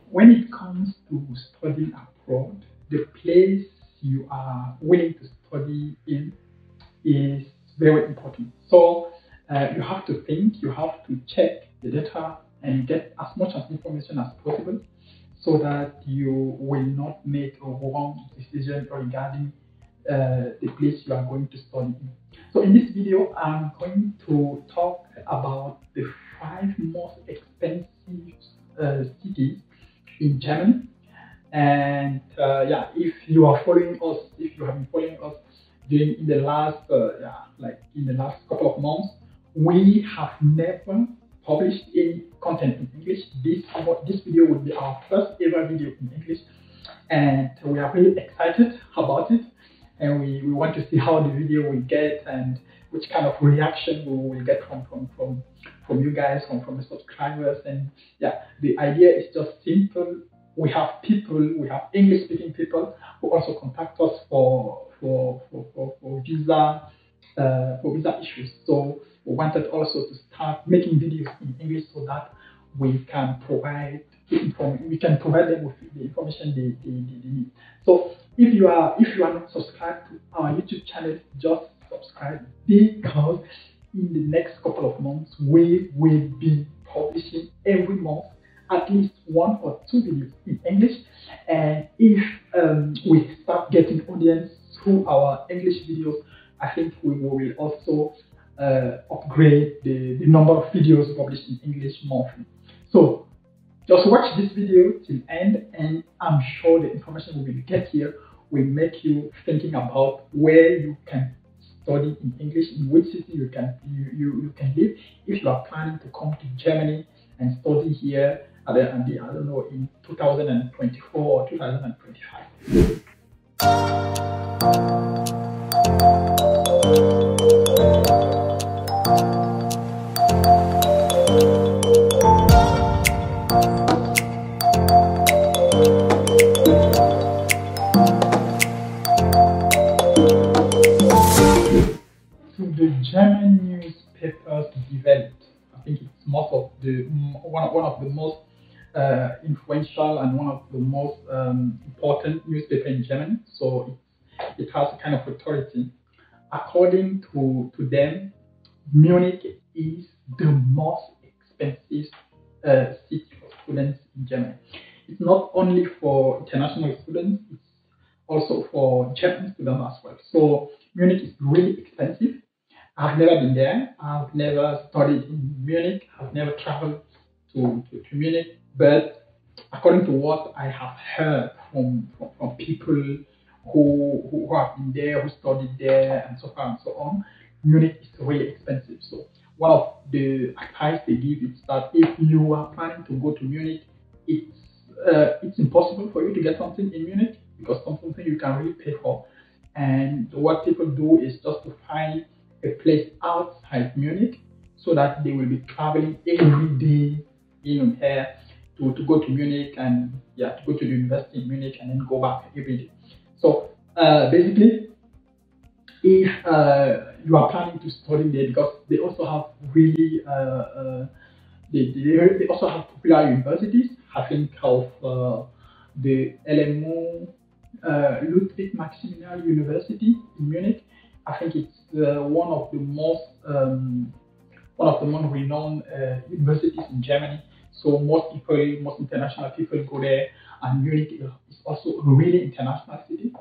when it comes to studying abroad, the place you are willing to study in is very important. So you have to think, you have to check the data and get as much as information as possible so that you will not make a wrong decision regarding the place you are going to study in. So in this video, I'm going to talk about the 5 most expensive cities in Germany. And if you are following us, if you have been following us in the last couple of months, we have never published any content in English. This video will be our first ever video in English, and we are really excited about it. And we want to see how the video will get and which kind of reaction we will get from you guys, from the subscribers. And the idea is just simple. We have English-speaking people who also contact us for visa issues. So we wanted also to start making videos in English so that we can provide them with the information they need. So if you are not subscribed to our YouTube channel, just subscribe, because in the next couple of months we will be publishing every month at least 1 or 2 videos in English. And if we start getting audience through our English videos, I think we will also upgrade the number of videos published in English monthly. So just watch this video till end, and I'm sure the information we will get here will make you thinking about where you can study in English, in which city you can live if you are planning to come to Germany and study here I don't know, in 2024 or 2025. The German newspapers developed. I think it's one of the most influential and one of the most important newspaper in Germany. So it has a kind of authority. According to them, Munich is the most expensive city for students in Germany. It's not only for international students, it's also for German students as well. So Munich is really expensive. I've never been there. I've never studied in Munich. I've never traveled to Munich. But according to what I have heard from people who have been there, who studied there, and so far and so on, Munich is really expensive. So one of the advice they give is that if you are planning to go to Munich, it's impossible for you to get something in Munich, because something you can really pay for. And what people do is just to find a place outside Munich, so that they will be traveling every day in and here to go to Munich and to go to the university in Munich and then go back every day. So basically, if you are planning to study there, because they also have really they also have popular universities. I think of the LMU Ludwig Maximilian University in Munich. I think it's one of the most renowned universities in Germany. So most international people go there, and Munich is also a really international city.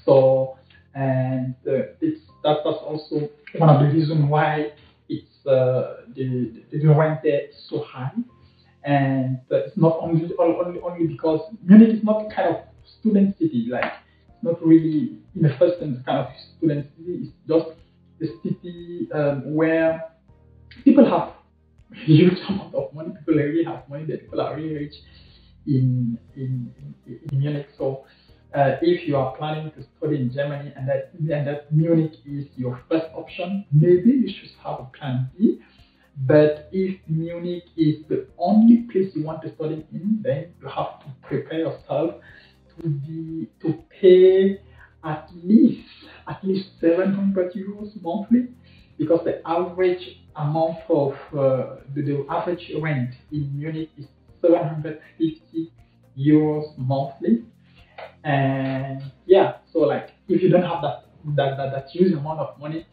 So that's also one of the reasons why it's the rent there is so high. And it's not only because Munich is not a kind of student city, like it's not really in the first sense kind of student city. It's just a city where people have huge amount of money. People really have money. That people are really rich in Munich. So if you are planning to study in Germany and that Munich is your first option, maybe you should have a plan B. But if Munich is the only place you want to study in, then you have to prepare yourself to pay at least 700 euros monthly, because the average amount of the average rent in Munich is 750 euros monthly. And yeah, so like if you don't have that huge amount of money,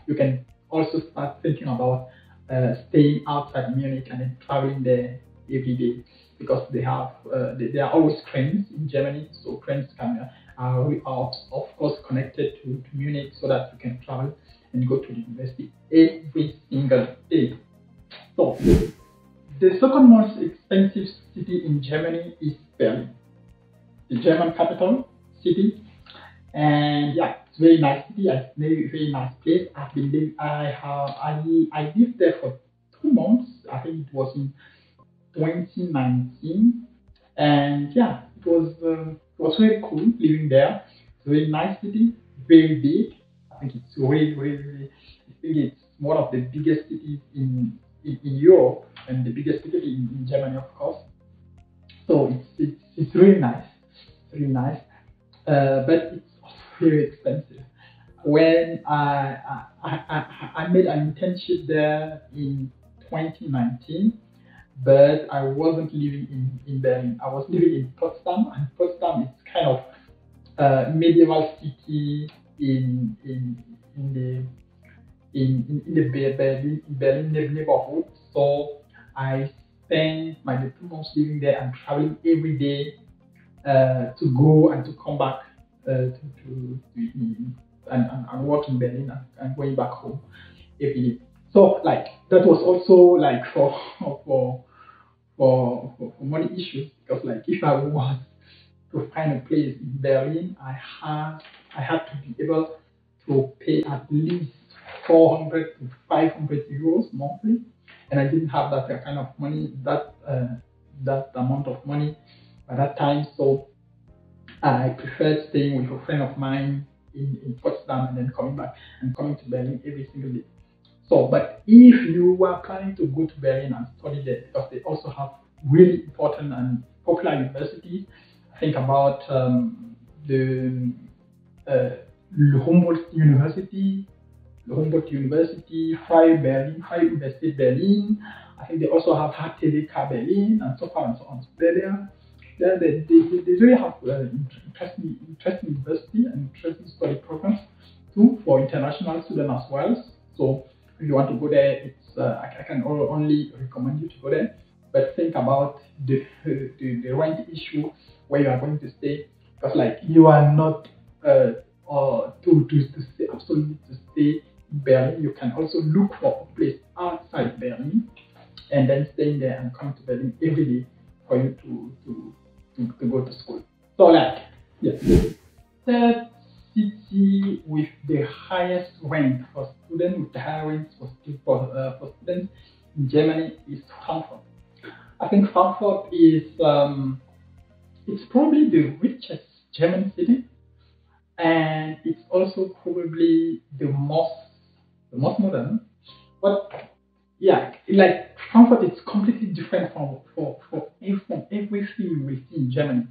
you can also start thinking about staying outside Munich and then traveling there every day, because they have there are always trains in Germany, so trains are of course connected to Munich, so that you can travel and go to the university every single day. So the second most expensive city in Germany is Berlin, the German capital city. And yeah, it's a very nice city, it's a very nice place. I've been living, I lived there for 2 months. I think it was in 2019, and yeah, it was very cool living there. It's a very nice city, very big. I think it's really, I think it's one of the biggest cities in Europe, and the biggest city in Germany, of course. So it's really nice. It's really nice, but it's also very expensive. When I made an internship there in 2019, but I wasn't living in Berlin. I was living in Potsdam, and Potsdam is kind of medieval city in the Berlin neighborhood. So I spent my 2 months living there and traveling every day to go and to come back and work in Berlin and going back home every day. So like that was also like for money issues, because like if I was to find a place in Berlin, I had to be able to pay at least 400 to 500 euros monthly, and I didn't have that kind of money, that amount of money at that time. So I preferred staying with a friend of mine in Potsdam and then coming to Berlin every single day. So, but if you were planning to go to Berlin and study there, because they also have really important and popular universities, think about the Humboldt University, Freie Universität Berlin. I think they also have HTWK Berlin, and so far and so on. So they really have interesting university and interesting study programs too for international students as well. So if you want to go there, it's I can only recommend you to go there. But think about the rent issue where you are going to stay, because like you are not to stay absolutely to stay in Berlin. You can also look for a place outside Berlin and then staying there and come to Berlin every day for you to go to school. So like yeah, third city with the highest rent for students, with the highest rent for students in Germany is Frankfurt. I think Frankfurt is it's probably the richest German city, and it's also probably the most modern. But yeah, like Frankfurt is completely different from everything you will see in Germany.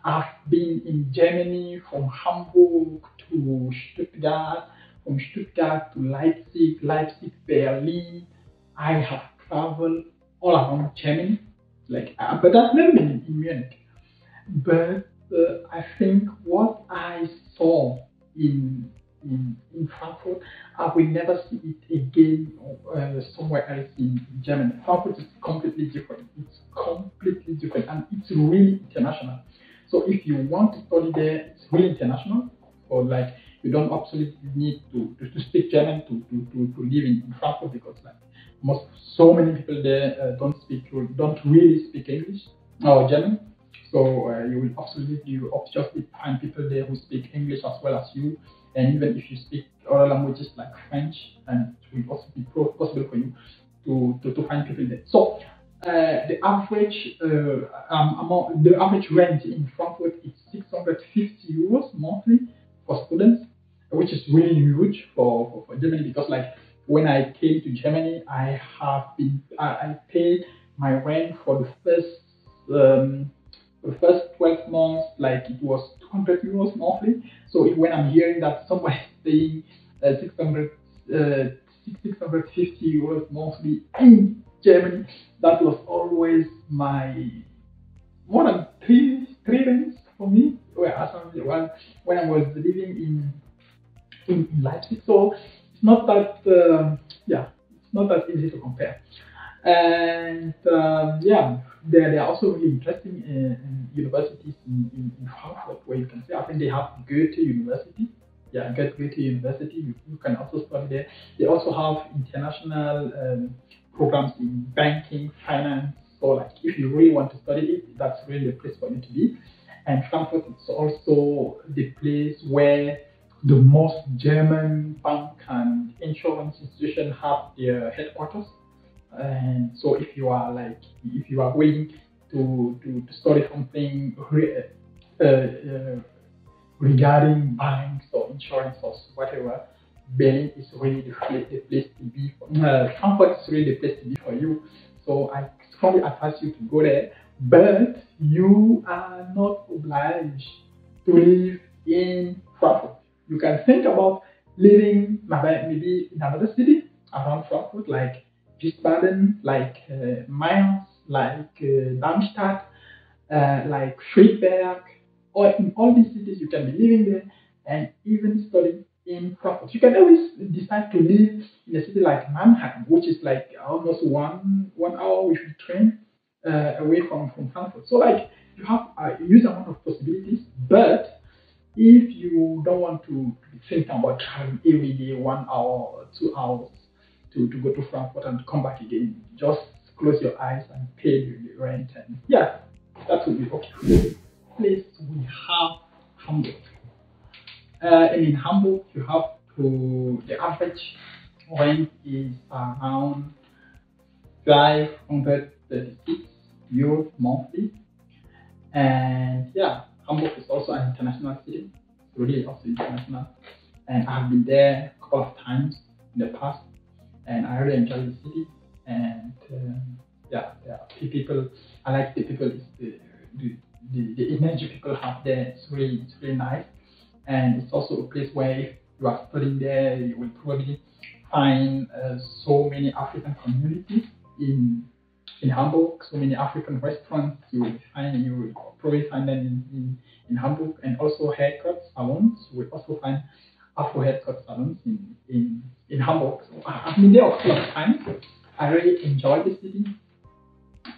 I've been in Germany from Hamburg to Stuttgart, from Stuttgart to Leipzig, Berlin. I have traveled all around Germany, but I've never been in Munich. But I think what I saw in Frankfurt, I will never see it again somewhere else in Germany. Frankfurt is completely different. It's completely different, and it's really international. So if you want to study there, it's really international. Or like you don't absolutely need to speak German to live in Frankfurt, because like so many people there don't really speak English or German. So you will obviously find people there who speak English as well as you, and even if you speak other languages like French, and it will also be possible for you to find people there. So the average rent in Frankfurt is 650 euros monthly for students, which is really huge for Germany, because like when I came to Germany, I paid my rent for the first 12 months, like it was 200 euros monthly. So when I'm hearing that somebody is paying 650 euros monthly in Germany, that was always my more than three rents for me. Whereas when I was living in Leipzig, so it's not that it's not that easy to compare. And there are also really interesting universities in Frankfurt where you can say, I think they have Goethe University. Yeah, Goethe University. You can also study there. They also have international programs in banking, finance. So, like, if you really want to study it, that's really the place for you to be. And Frankfurt is also the place where the most German bank and insurance institutions have their headquarters. And so if you are willing to study something regarding banks or insurance or whatever, Berlin is really the place to be. Frankfurt is really the place to be for you. So I strongly advise you to go there, but you are not obliged to live in Frankfurt. You can think about living maybe in another city around Frankfurt, like Wiesbaden, like Mainz, like Darmstadt, like Friedberg, or in all these cities you can be living there and even studying in Frankfurt. You can always decide to live in a city like Mannheim, which is like almost one hour with a train away from Frankfurt. So like you have a huge amount of possibilities, but if you don't want to think about traveling every day 1 hour or 2 hours to go to Frankfurt and come back again, just close your eyes and pay the rent, and that will be okay. Place we have Hamburg. And in Hamburg, you have the average rent is around 536 euros monthly. And Hamburg is also an international city, really also international. And I've been there a couple of times in the past, and I really enjoy the city. And people, I like the people, the energy people have there. It's really nice. And it's also a place where if you are studying there, you will probably find so many African communities in Hamburg, so many African restaurants you will probably find them in Hamburg, and also haircut salons. You will also find Afro haircut salons in Hamburg. So I've been there a couple of times. I really enjoy the city,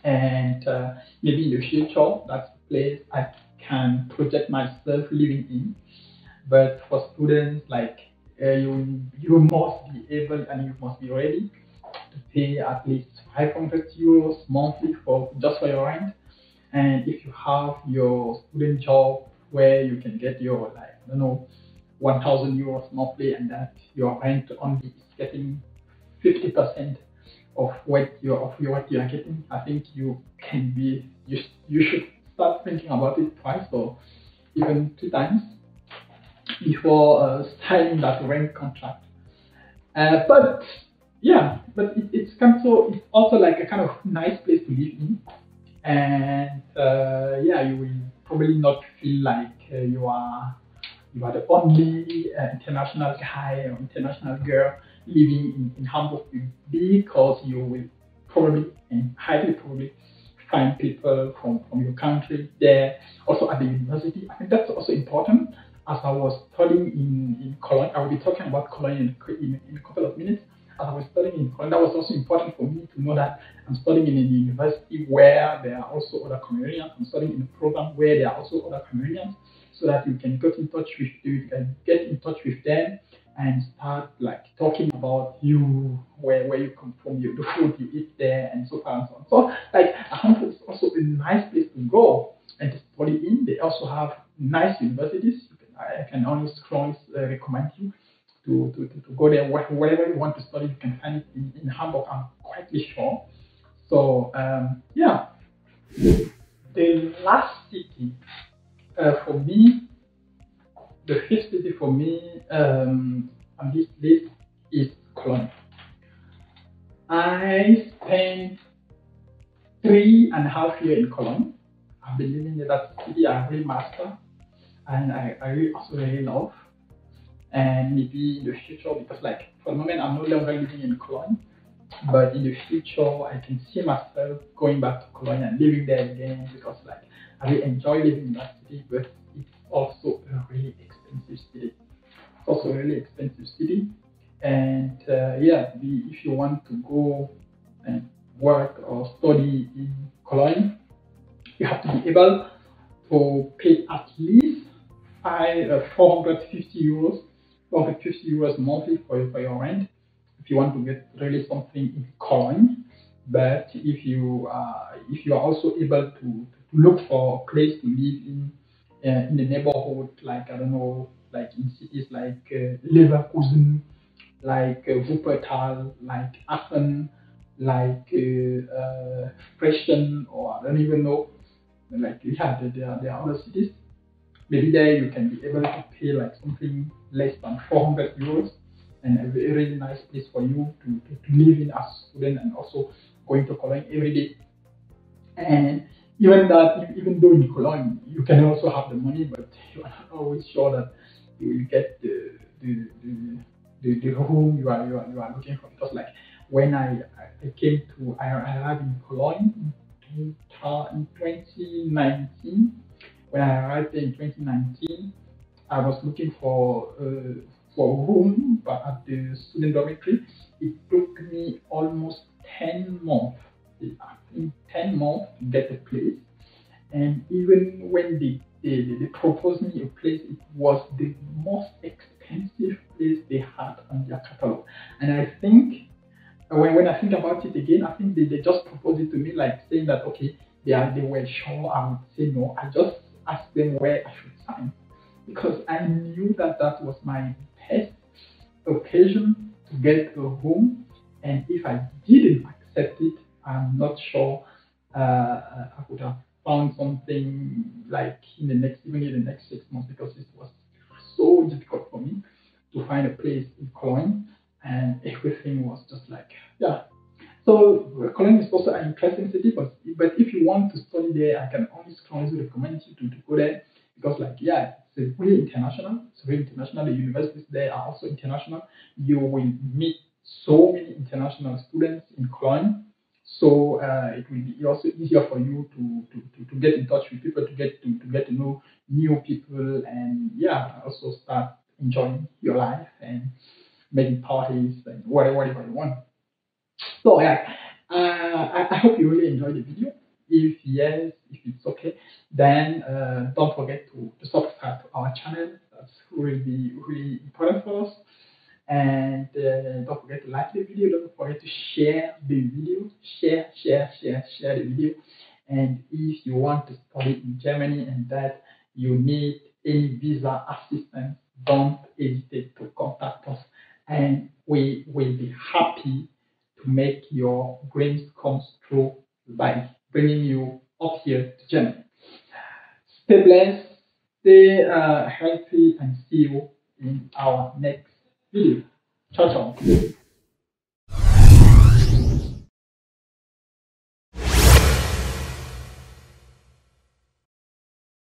and maybe in the future that's the place I can project myself living in. But for students, like you must be able and you must be ready to pay at least 500 euros monthly for your rent. And if you have your student job where you can get your 1,000 euros monthly, and that your rent only is getting 50% of what you are getting, I think you should start thinking about it twice or even 2 times before signing that rent contract. But it's also like a kind of nice place to live in, and you will probably not feel like you are the only international guy or international girl living in Hamburg, because you will probably and highly probably find people from your country there. Also at the university, I think that's also important. As I was studying in Cologne, I will be talking about Cologne in a couple of minutes. As I was studying in Cologne, that was also important for me to know that I'm studying in a university where there are also other Cameroonians. I'm studying in a program where there are also other Cameroonians, so that you can get in touch with them and start like talking about you, where you come from, the food you eat there, and so on and so on. So like Hamburg is also a nice place to go and to study in. They also have nice universities. I can only strongly recommend you to go there. Whatever you want to study, you can find it in Hamburg, I'm quite sure. So the last city for me, the fifth city for me on this list is Cologne. I spent 3.5 years in Cologne. I've been living in that city. I really master, and I really also really love. And maybe in the future, because like for the moment I'm no longer living in Cologne, but in the future I can see myself going back to Cologne and living there again, because like I really enjoy living in that city, but it's also a really expensive city. It's also a really expensive city. And if you want to go and work or study in Cologne, you have to be able to pay at least 450 euros, 450 euros monthly for your rent if you want to get really something in Cologne. But if you are also able to look for a place to live in the neighborhood, like I don't know, like in cities like Leverkusen, like Wuppertal, like Aachen, like Frechen, or I don't even know, like there are other cities. Maybe there you can be able to pay like something less than 400 euros, and a very nice place for you to live in as a student, and also going to Cologne every day. And even though in Cologne you can also have the money, but you are not always sure that you will get the room you are looking for. Because like when I arrived in Cologne in 2019. When I arrived there in 2019, I was looking for a room, but at the student dormitory, it took me almost 10 months. I think 10 months to get a place. And even when they proposed me a place, it was the most expensive place they had on their catalog. And I think when I think about it again, I think they just proposed it to me, like saying that okay, they were sure I would say no. I just asked them where I should sign, because I knew that was my best occasion to get a room, and if I didn't accept it, I'm not sure I could have found something like even in the next 6 months, because it was so difficult for me to find a place in Cologne, and everything was just like, yeah. So Cologne is also an interesting city, but if you want to study there, I can only strongly recommend you to go there, because like, yeah, it's really international. It's really international. The universities there are also international. You will meet so many international students in Cologne. So it will be also easier for you to get in touch with people, to get to know new people, and yeah, also start enjoying your life and making parties and whatever you want. So yeah, I hope you really enjoyed the video. If yes, if it's okay, then don't forget to subscribe to our channel. That's really important for us. And don't forget to like the video. Don't forget to share the video. Share the video. And if you want to study in Germany and that you need any visa assistance, don't hesitate to contact us, and we will be happy to make your dreams come true by bringing you up here to Germany. Stay blessed, stay healthy, and see you in our next video. Ciao, ciao.